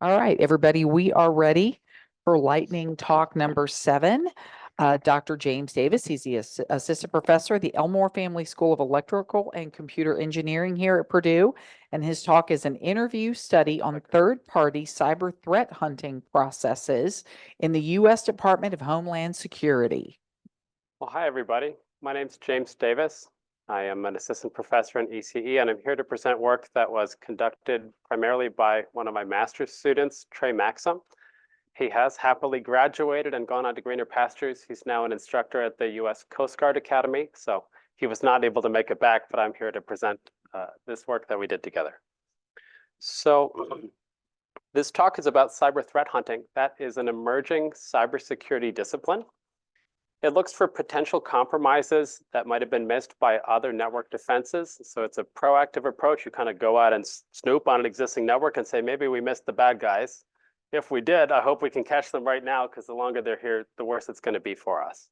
All right, everybody, we are ready for lightning talk number 7. Dr. James Davis, he's the assistant professor at the Elmore Family School of Electrical and Computer Engineering here at Purdue. And his talk is an interview study on third-party cyber threat hunting processes in the U.S. Department of Homeland Security. Well, hi, everybody. My name's James Davis. I am an assistant professor in ECE, and I'm here to present work that was conducted primarily by one of my master's students, Trey Maxim. He has happily graduated and gone on to greener pastures. He's now an instructor at the U.S. Coast Guard Academy, so he was not able to make it back, but I'm here to present this work that we did together. So this talk is about cyber threat hunting. That is an emerging cybersecurity discipline. It looks for potential compromises that might have been missed by other network defenses. So it's a proactive approach. You kind of go out and snoop on an existing network and say, maybe we missed the bad guys. If we did, I hope we can catch them right now, because the longer they're here, the worse it's going to be for us.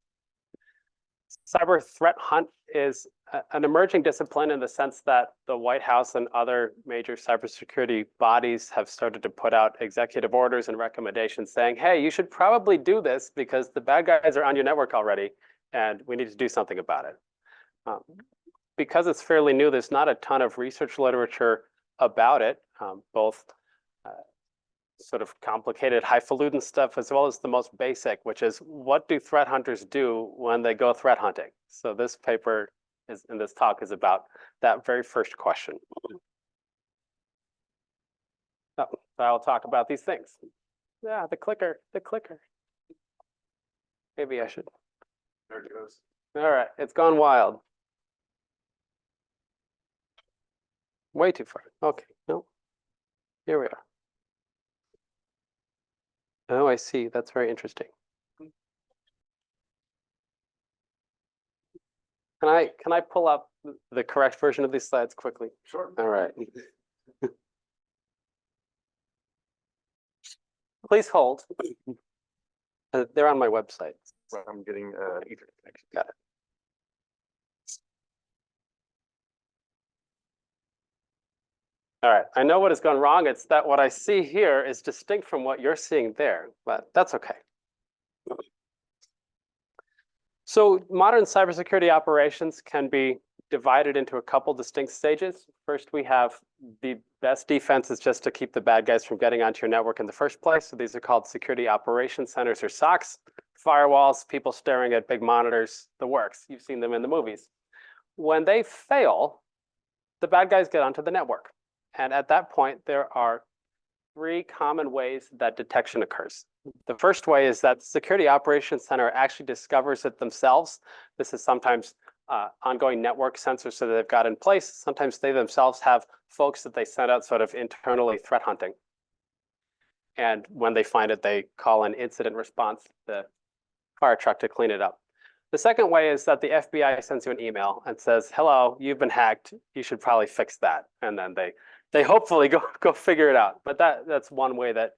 Cyber threat hunt is an emerging discipline in the sense that the White House and other major cybersecurity bodies have started to put out executive orders and recommendations saying, hey, you should probably do this because the bad guys are on your network already, and we need to do something about it. Because it's fairly new, there's not a ton of research literature about it, both sort of complicated, highfalutin stuff, as well as the most basic, which is what do threat hunters do when they go threat hunting? So this paper in this talk is about that very first question. So I'll talk about these things. Yeah, the clicker. Maybe I should. There it goes. All right, it's gone wild. Way too far. Okay, no. Here we are. Oh, I see. That's very interesting. Can I pull up the correct version of these slides quickly? Sure. All right. Please hold. They're on my website. I'm getting Ethernet connection. Got it. All right, I know what has gone wrong. It's that what I see here is distinct from what you're seeing there, but that's okay. So modern cybersecurity operations can be divided into a couple distinct stages. First, we have the best defense is just to keep the bad guys from getting onto your network in the first place. So these are called security operations centers or SOCs. Firewalls, people staring at big monitors, the works. You've seen them in the movies. When they fail, the bad guys get onto the network. And at that point, there are 3 common ways that detection occurs. The first way is that the Security Operations Center actually discovers it themselves. This is sometimes ongoing network sensors that they've got in place. Sometimes they themselves have folks that they send out sort of internally threat hunting. And when they find it, they call an incident response, the fire truck, to clean it up. The second way is that the FBI sends you an email and says, hello, you've been hacked. You should probably fix that. And then they hopefully go figure it out. But that's one way that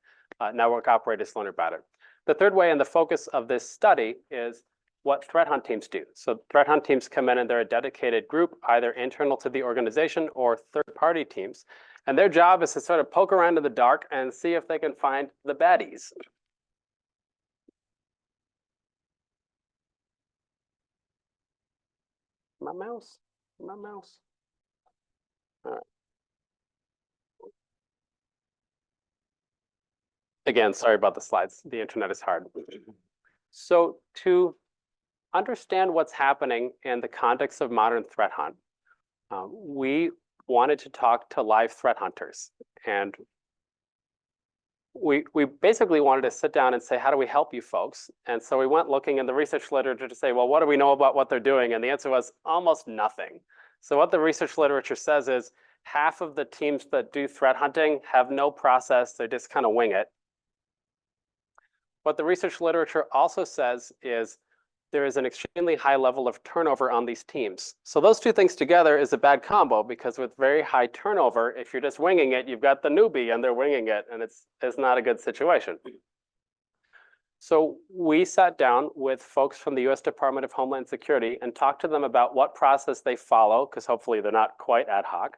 network operators learn about it. The third way, and the focus of this study, is what threat hunt teams do. So threat hunt teams come in and they're a dedicated group, either internal to the organization or third-party teams. And their job is to sort of poke around in the dark and see if they can find the baddies. My mouse. All right. Again, sorry about the slides. The internet is hard. So to understand what's happening in the context of modern threat hunt, we wanted to talk to live threat hunters. And we basically wanted to sit down and say, how do we help you folks? And so we went looking in the research literature to say, well, what do we know about what they're doing? And the answer was almost nothing. So what the research literature says is half of the teams that do threat hunting have no process. They just kind of wing it. What the research literature also says is there is an extremely high level of turnover on these teams. So those two things together is a bad combo, because with very high turnover, if you're just winging it, you've got the newbie and they're winging it, and it's not a good situation. So we sat down with folks from the US Department of Homeland Security and talked to them about what process they follow, because hopefully they're not quite ad hoc,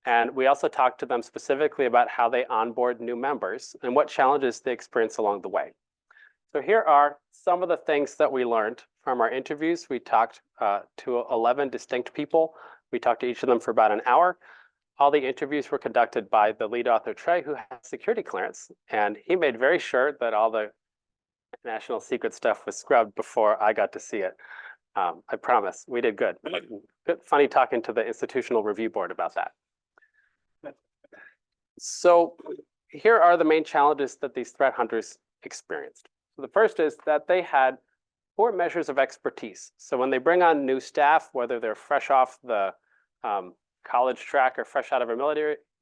And we also talked to them specifically about how they onboard new members and what challenges they experience along the way. So here are some of the things that we learned from our interviews. We talked to 11 distinct people. We talked to each of them for about an hour. All the interviews were conducted by the lead author, Trey, who has security clearance. And he made very sure that all the national secret stuff was scrubbed before I got to see it. I promise, we did good. Good, funny talking to the Institutional Review Board about that. So here are the main challenges that these threat hunters experienced. So the first is that they had poor measures of expertise. So when they bring on new staff, whether they're fresh off the college track or fresh out of a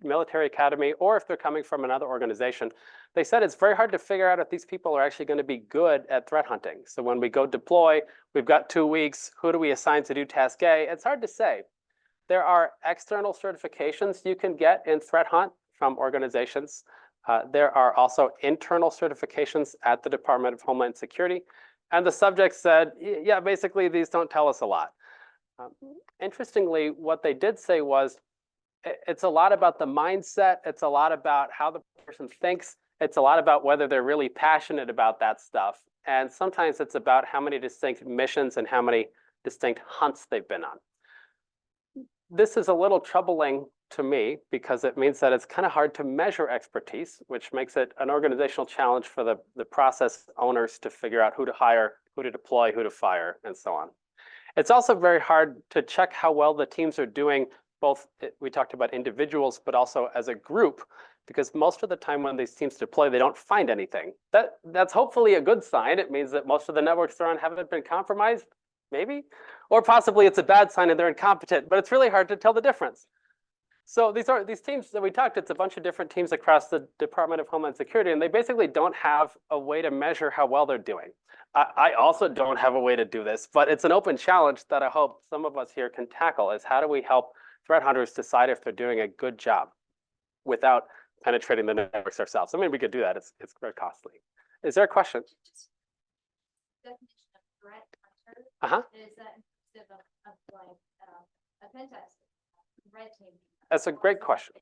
military academy, or if they're coming from another organization, they said it's very hard to figure out if these people are actually going to be good at threat hunting. So when we go deploy, we've got 2 weeks. Who do we assign to do task A? It's hard to say. There are external certifications you can get in threat hunt from organizations. There are also internal certifications at the Department of Homeland Security. And the subject said, yeah, basically, these don't tell us a lot. Interestingly, what they did say was, it's a lot about the mindset. It's a lot about how the person thinks. It's a lot about whether they're really passionate about that stuff. And sometimes it's about how many distinct missions and how many distinct hunts they've been on. This is a little troubling to me because it means that it's kind of hard to measure expertise, which makes it an organizational challenge for the process owners to figure out who to hire, who to deploy, who to fire, and so on. It's also very hard to check how well the teams are doing, both, we talked about individuals, but also as a group, because most of the time when these teams deploy, they don't find anything. That's hopefully a good sign. It means that most of the networks they're on haven't been compromised, maybe, or possibly it's a bad sign and they're incompetent, but it's really hard to tell the difference. So these teams that we talked, it's a bunch of different teams across the Department of Homeland Security, and they basically don't have a way to measure how well they're doing. I also don't have a way to do this, but it's an open challenge that I hope some of us here can tackle, is how do we help threat hunters decide if they're doing a good job without penetrating the networks ourselves? I mean, we could do that. It's very costly. Is there a question? Definition of threat hunter. Is that inclusive of like a pen test, red team? That's a great question.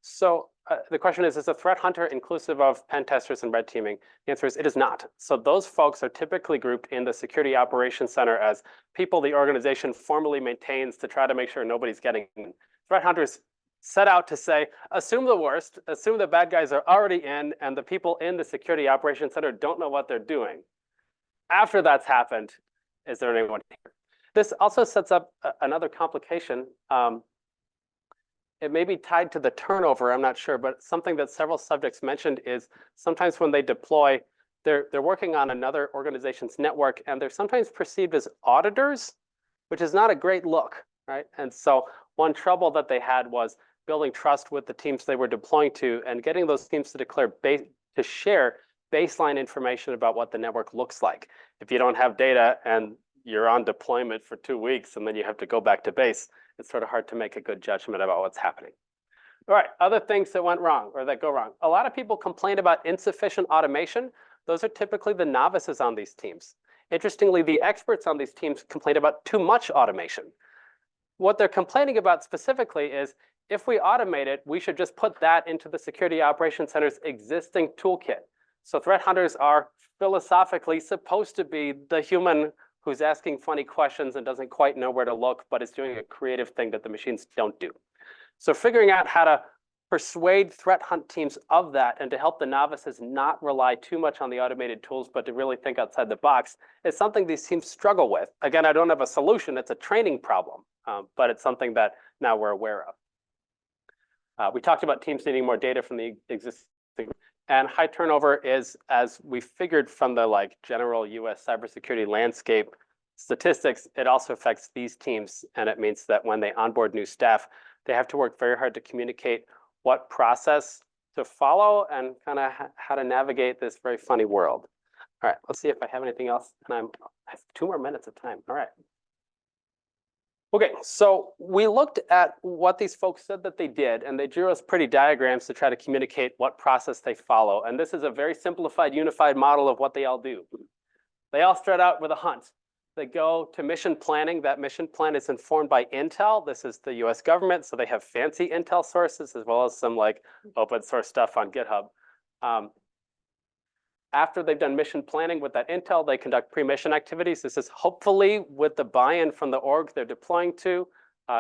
So the question is a threat hunter inclusive of pen testers and red teaming? The answer is it is not. So those folks are typically grouped in the Security Operations Center as people the organization formally maintains to try to make sure nobody's getting in. Threat hunters set out to say, assume the worst, assume the bad guys are already in and the people in the Security Operations Center don't know what they're doing. After that's happened, is there anyone here? This also sets up another complication. It may be tied to the turnover, I'm not sure, but something that several subjects mentioned is sometimes when they deploy, they're working on another organization's network and they're sometimes perceived as auditors, which is not a great look, right? And so one trouble that they had was building trust with the teams they were deploying to and getting those teams to share baseline information about what the network looks like. If you don't have data and you're on deployment for 2 weeks and then you have to go back to base, it's sort of hard to make a good judgment about what's happening. All right, other things that went wrong or that go wrong. A lot of people complain about insufficient automation. Those are typically the novices on these teams. Interestingly, the experts on these teams complain about too much automation. What they're complaining about specifically is if we automate it, we should just put that into the Security Operations Center's existing toolkit. So threat hunters are philosophically supposed to be the human who's asking funny questions and doesn't quite know where to look, but is doing a creative thing that the machines don't do. So figuring out how to persuade threat hunt teams of that and to help the novices not rely too much on the automated tools, but to really think outside the box is something these teams struggle with. Again, I don't have a solution. It's a training problem, but it's something that now we're aware of. We talked about teams needing more data from the existing, and high turnover is, as we figured from the general US cybersecurity landscape statistics, it also affects these teams. And it means that when they onboard new staff, they have to work very hard to communicate what process to follow and kind of how to navigate this very funny world. All right, let's see if I have anything else. And I have 2 more minutes of time. All right. Okay, so we looked at what these folks said that they did, and they drew us pretty diagrams to try to communicate what process they follow. And this is a very simplified, unified model of what they all do. They all start out with a hunt. They go to mission planning. That mission plan is informed by Intel. This is the US government, so they have fancy Intel sources as well as some like open source stuff on GitHub. After they've done mission planning with that Intel, they conduct pre-mission activities. This is hopefully with the buy-in from the org they're deploying to,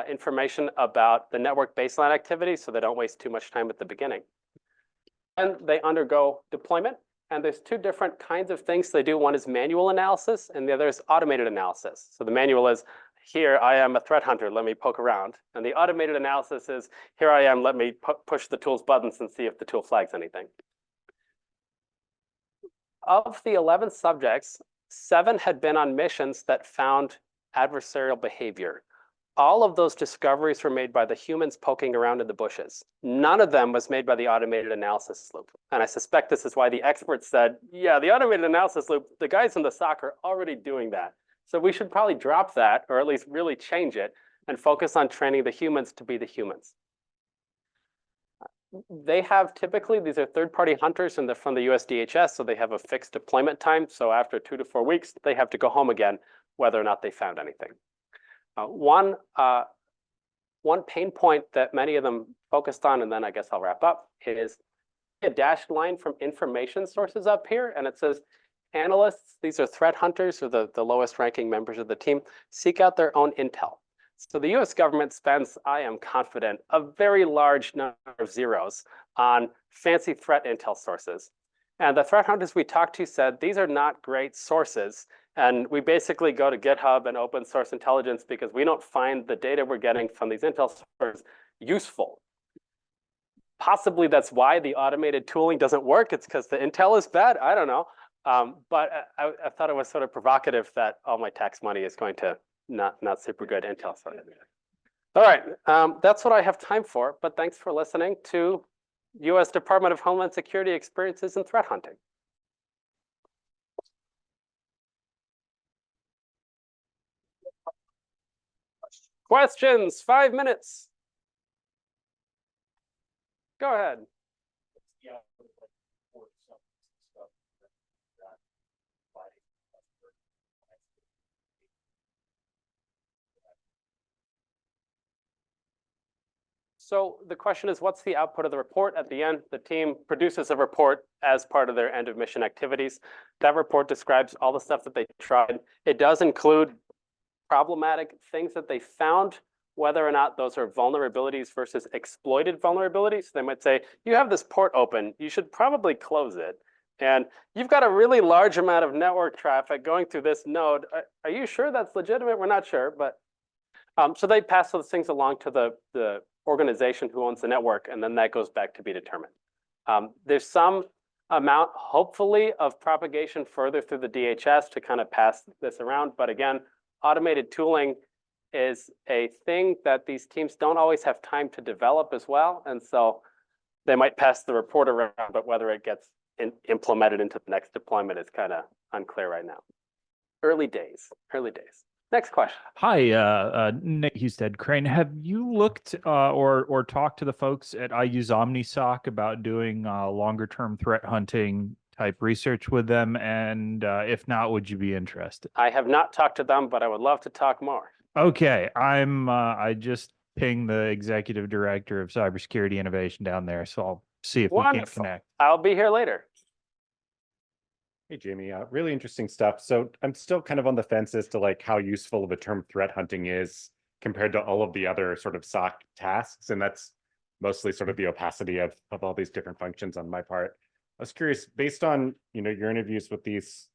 information about the network baseline activities so they don't waste too much time at the beginning. And they undergo deployment. And there's two different kinds of things they do. One is manual analysis, and the other is automated analysis. So the manual is, here I am a threat hunter, let me poke around. And the automated analysis is, here I am, let me push the tool's buttons and see if the tool flags anything. Of the 11 subjects, 7 had been on missions that found adversarial behavior. All of those discoveries were made by the humans poking around in the bushes. None of them was made by the automated analysis loop. And I suspect this is why the experts said, yeah, the automated analysis loop, the guys in the SOC are already doing that. So we should probably drop that, or at least really change it, and focus on training the humans to be the humans. They have typically, these are third-party hunters from the US DHS, so they have a fixed deployment time. So after 2 to 4 weeks, they have to go home again, whether or not they found anything. One pain point that many of them focused on, and then I guess I'll wrap up, is a dashed line from information sources up here, and it says analysts, these are threat hunters, or the lowest ranking members of the team, seek out their own intel. So the US government spends, I am confident, a very large number of zeros on fancy threat intel sources. And the threat hunters we talked to said, these are not great sources. And we basically go to GitHub and open source intelligence because we don't find the data we're getting from these intel sources useful. Possibly that's why the automated tooling doesn't work. It's because the intel is bad. I don't know. But I thought it was sort of provocative that all my tax money is going to not super good intel. All right, that's what I have time for. But thanks for listening to US Department of Homeland Security experiences in threat hunting. Questions, 5 minutes. Go ahead. So the question is, what's the output of the report? At the end, the team produces a report as part of their end of mission activities. That report describes all the stuff that they tried. It does include problematic things that they found, whether or not those are vulnerabilities versus exploited vulnerabilities. They might say, you have this port open, you should probably close it. And you've got a really large amount of network traffic going through this node. Are you sure that's legitimate? We're not sure, but so they pass those things along to the organization who owns the network, and then that goes back to be determined. There's some amount, hopefully, of propagation further through the DHS to kind of pass this around. But again, automated tooling is a thing that these teams don't always have time to develop as well. And so they might pass the report around, but whether it gets implemented into the next deployment is kind of unclear right now. Early days, early days. Next question. Hi, Nick Husted, Crane. Have you looked or talked to the folks at IU's OmniSoc about doing longer term threat hunting type research with them? And if not, would you be interested? I have not talked to them, but I would love to talk more. Okay, I just pinged the executive director of cybersecurity innovation down there, so I'll see if we can connect. I'll be here later. Hey, Jamie, really interesting stuff. So I'm still kind of on the fence as to like how useful of a term threat hunting is compared to all of the other sort of SOC tasks. And that's mostly sort of the opacity of all these different functions on my part. I was curious, based on your interviews with these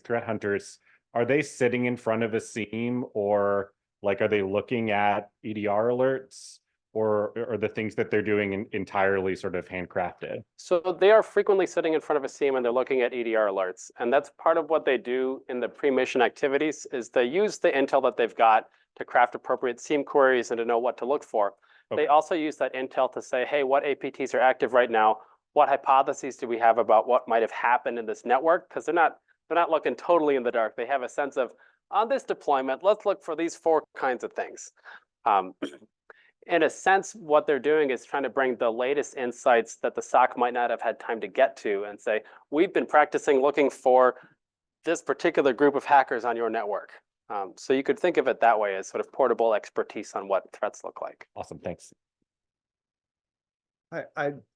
threat hunters, are they sitting in front of a SIEM, or like are they looking at EDR alerts? Or are the things that they're doing entirely sort of handcrafted? So they are frequently sitting in front of a SIEM and they're looking at EDR alerts. And that's part of what they do in the pre-mission activities is they use the intel that they've got to craft appropriate SIEM queries and to know what to look for. Okay. They also use that intel to say, hey, what APTs are active right now? What hypotheses do we have about what might have happened in this network? Because they're not looking totally in the dark. They have a sense of, on this deployment, let's look for these 4 kinds of things. In a sense, what they're doing is trying to bring the latest insights that the SOC might not have had time to get to and say, we've been practicing looking for this particular group of hackers on your network. So you could think of it that way as sort of portable expertise on what threats look like. Awesome, thanks.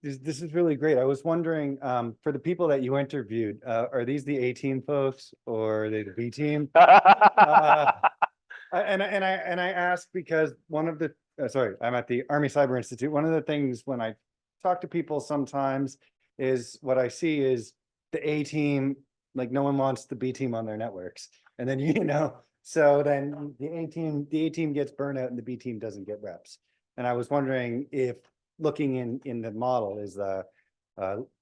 This is really great. I was wondering, for the people that you interviewed, are these the A team folks or are they the B team? And I ask because one of the, sorry, I'm at the Army Cyber Institute. One of the things when I talk to people sometimes is what I see is the A team, like no one wants the B team on their networks. And then, you know, so then the A team gets burnout and the B team doesn't get reps. And I was wondering if looking in the model is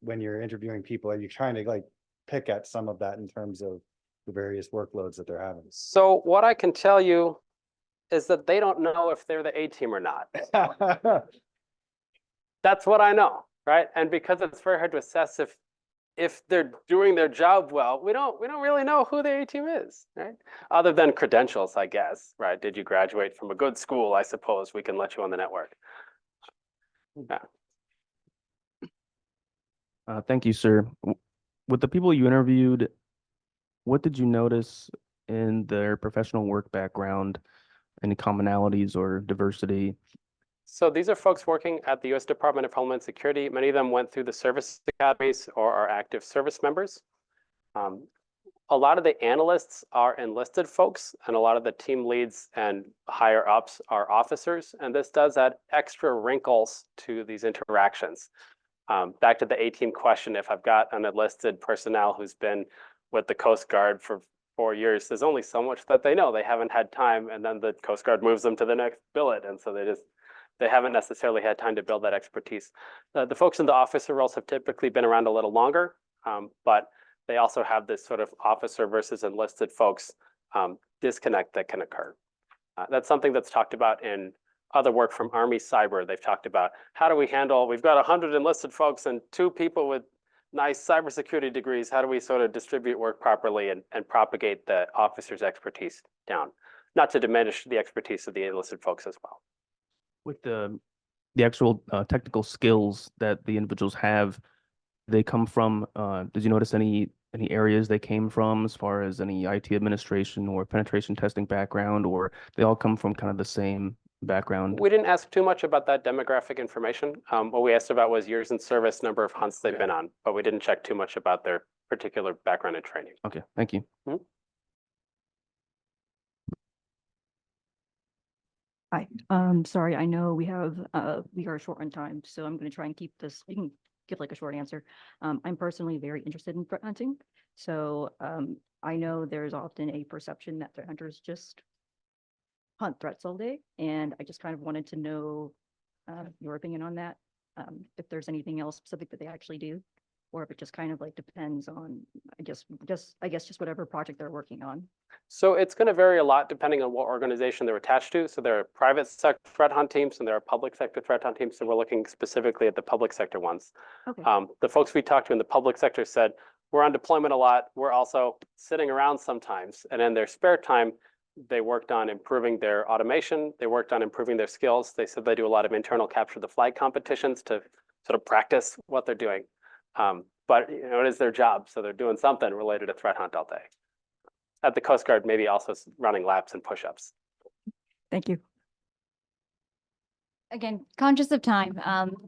when you're interviewing people, are you trying to like pick at some of that in terms of the various workloads that they're having? So what I can tell you is that they don't know if they're the A team or not. That's what I know, right? And because it's very hard to assess if they're doing their job well, we don't really know who the A team is, right? Other than credentials, I guess, right? Did you graduate from a good school? I suppose we can let you on the network. Yeah. Thank you, sir. With the people you interviewed, what did you notice in their professional work background? Any commonalities or diversity? So these are folks working at the U.S. Department of Homeland Security. Many of them went through the service academies or are active service members. A lot of the analysts are enlisted folks, and a lot of the team leads and higher ups are officers. And this does add extra wrinkles to these interactions. Back to the A-team question, if I've got an enlisted personnel who's been with the Coast Guard for 4 years, there's only so much that they know. They haven't had time, and then the Coast Guard moves them to the next billet. And so they haven't necessarily had time to build that expertise. The folks in the officer roles have typically been around a little longer, but they also have this sort of officer versus enlisted folks disconnect that can occur. That's something that's talked about in other work from Army Cyber. They've talked about how do we handle, we've got 100 enlisted folks and 2 people with nice cybersecurity degrees. How do we sort of distribute work properly and propagate the officer's expertise down? Not to diminish the expertise of the enlisted folks as well. With the actual technical skills that the individuals have, they come from, did you notice any areas they came from as far as any IT administration or penetration testing background, or they all come from kind of the same background? We didn't ask too much about that demographic information. What we asked about was years in service, number of hunts they've been on, but we didn't check too much about their particular background and training. Okay, thank you. Hi, sorry, I know we are short on time, so I'm gonna try and keep this, you can give like a short answer. I'm personally very interested in threat hunting. So I know there's often a perception that threat hunters just hunt threats all day. And I just kind of wanted to know your opinion on that. If there's anything else specific that they actually do, or if it just kind of like depends on, I guess just whatever project they're working on. So it's going to vary a lot depending on what organization they're attached to. So there are private sector threat hunt teams and there are public sector threat hunt teams. So we're looking specifically at the public sector ones. Okay. The folks we talked to in the public sector said, we're on deployment a lot. We're also sitting around sometimes. And in their spare time, they worked on improving their automation. They worked on improving their skills. They said they do a lot of internal capture the flag competitions to sort of practice what they're doing. But you know, it is their job. So they're doing something related to threat hunt all day. At the Coast Guard, maybe also running laps and push-ups. Thank you. Again, conscious of time,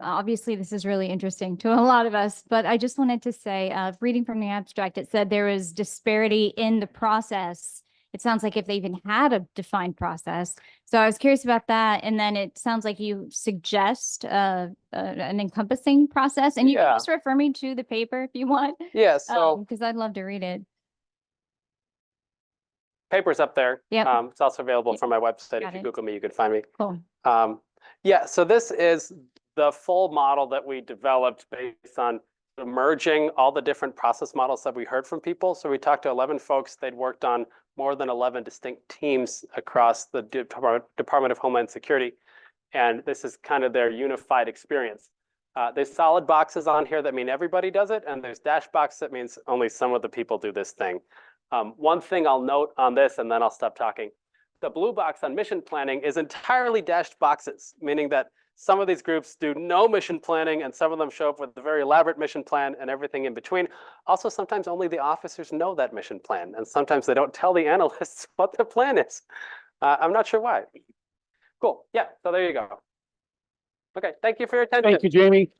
obviously this is really interesting to a lot of us, but I just wanted to say, reading from the abstract, it said there was disparity in the process. It sounds like if they even had a defined process. So I was curious about that. And then it sounds like you suggest an encompassing process. And you can just refer me to the paper if you want. Yeah, so because I'd love to read it. Paper's up there. Yeah. It's also available Yep. from my website. Got If you it. Google me, you can find me. Cool. Yeah, so this is the full model that we developed based on merging all the different process models that we heard from people. So we talked to 11 folks. They'd worked on more than 11 distinct teams across the Department of Homeland Security. And this is kind of their unified experience. There's solid boxes on here that mean everybody does it. And there's dash box that means only some of the people do this thing. One thing I'll note on this, and then I'll stop talking. The blue box on mission planning is entirely dashed boxes, meaning that Some of these groups do no mission planning, and some of them show up with a very elaborate mission plan and everything in between. Also, sometimes only the officers know that mission plan, and sometimes they don't tell the analysts what their plan is. I'm not sure why. Cool. Yeah, so there you go. Okay, thank you for your attention. Thank you, Jamie.